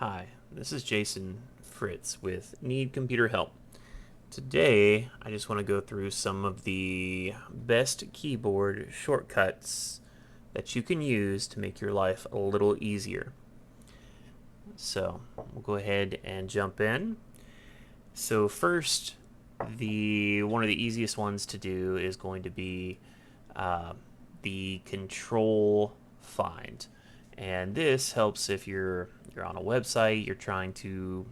Hi, this is Jason Fritz with Need Computer Help. Today, I just want to go through some of the best keyboard shortcuts that you can use to make your life a little easier. So, we'll go ahead and jump in. So first, one of the easiest ones to do is going to be uh, the control find. And this helps if you're on a website, you're trying to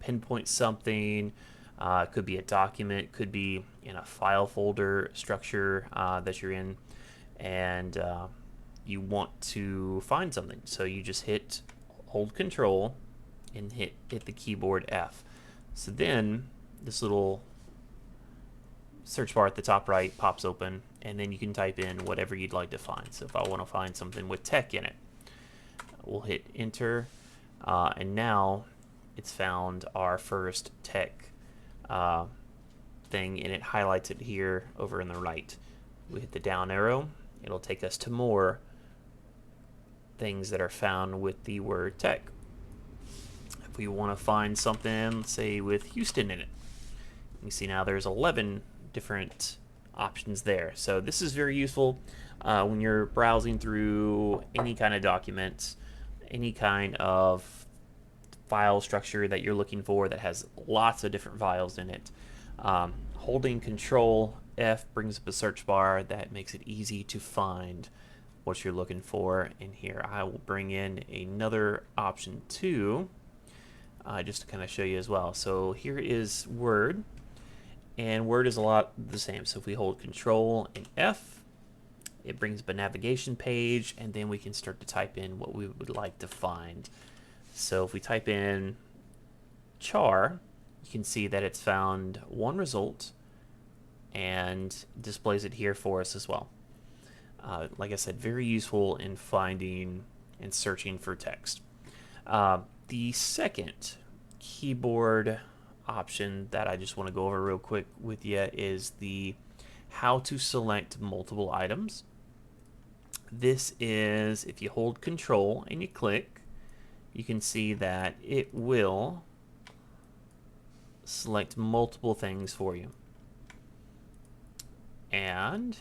pinpoint something. It could be a document, could be in a file folder structure that you're in, and you want to find something. So you just hold Control and hit the keyboard F. So then this little search bar at the top right pops open, and then you can type in whatever you'd like to find. So if I want to find something with tech in it, we'll hit enter, and now it's found our first tech thing, and it highlights it here over in the right. We hit the down arrow, it'll take us to more things that are found with the word tech. If we want to find something, say with Houston in it, you see now there's 11 different options there. So this is very useful when you're browsing through any kind of documents, any kind of file structure that you're looking for that has lots of different files in it. Holding Control F brings up a search bar that makes it easy to find what you're looking for in here. I will bring in another option too, just to kind of show you as well. So here is Word, and Word is a lot the same. So if we hold Control and F, it brings up a navigation page, and then we can start to type in what we would like to find. So if we type in char, you can see that it's found one result and displays it here for us as well. Like I said, very useful in finding and searching for text. The second keyboard option that I just want to go over real quick with you is the how to select multiple items. This is if you hold Control and you click, you can see that it will select multiple things for you. And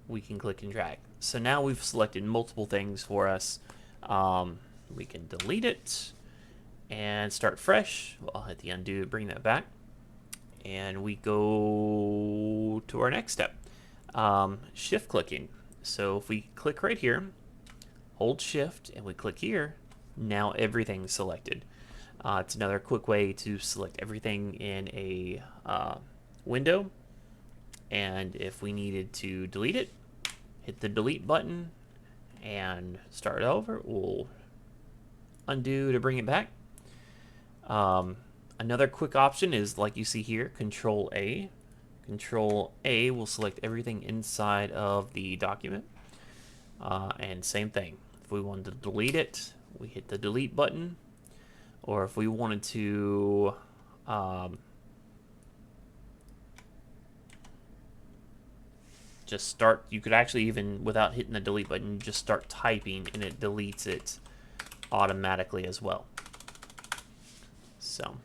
we can click and drag. So now we've selected multiple things for us. We can delete it and start fresh. I'll hit the undo to bring that back. And we go to our next step, shift clicking. So if we click right here, hold shift, and we click here, now everything's selected. It's another quick way to select everything in a window. And if we needed to delete it, hit the delete button and start over. We'll undo to bring it back. Another quick option is, like you see here, Control A. Control A will select everything inside of the document. And same thing. If we wanted to delete it, we hit the delete button. Or if we wanted to just start, you could actually, even without hitting the delete button, just start typing and it deletes it automatically as well. So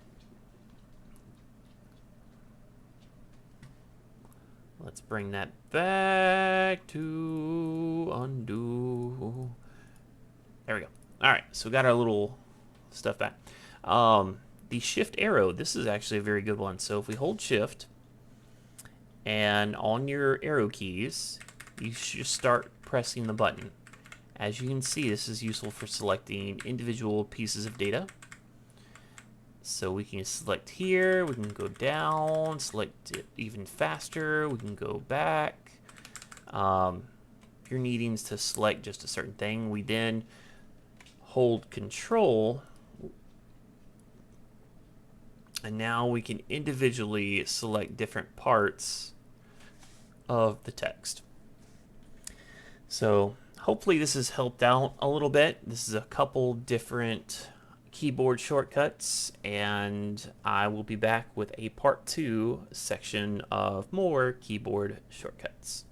let's bring that back to undo. There we go. All right, so we got our little stuff back. The shift arrow, this is actually a very good one. So if we hold shift, and on your arrow keys, you should start pressing the button. As you can see, this is useful for selecting individual pieces of data. So we can select here, we can go down, select it even faster, we can go back. If you're needing to select just a certain thing, we then hold Control, and now we can individually select different parts of the text. So hopefully this has helped out a little bit. This is a couple different keyboard shortcuts, and I will be back with a part 2 section of more keyboard shortcuts.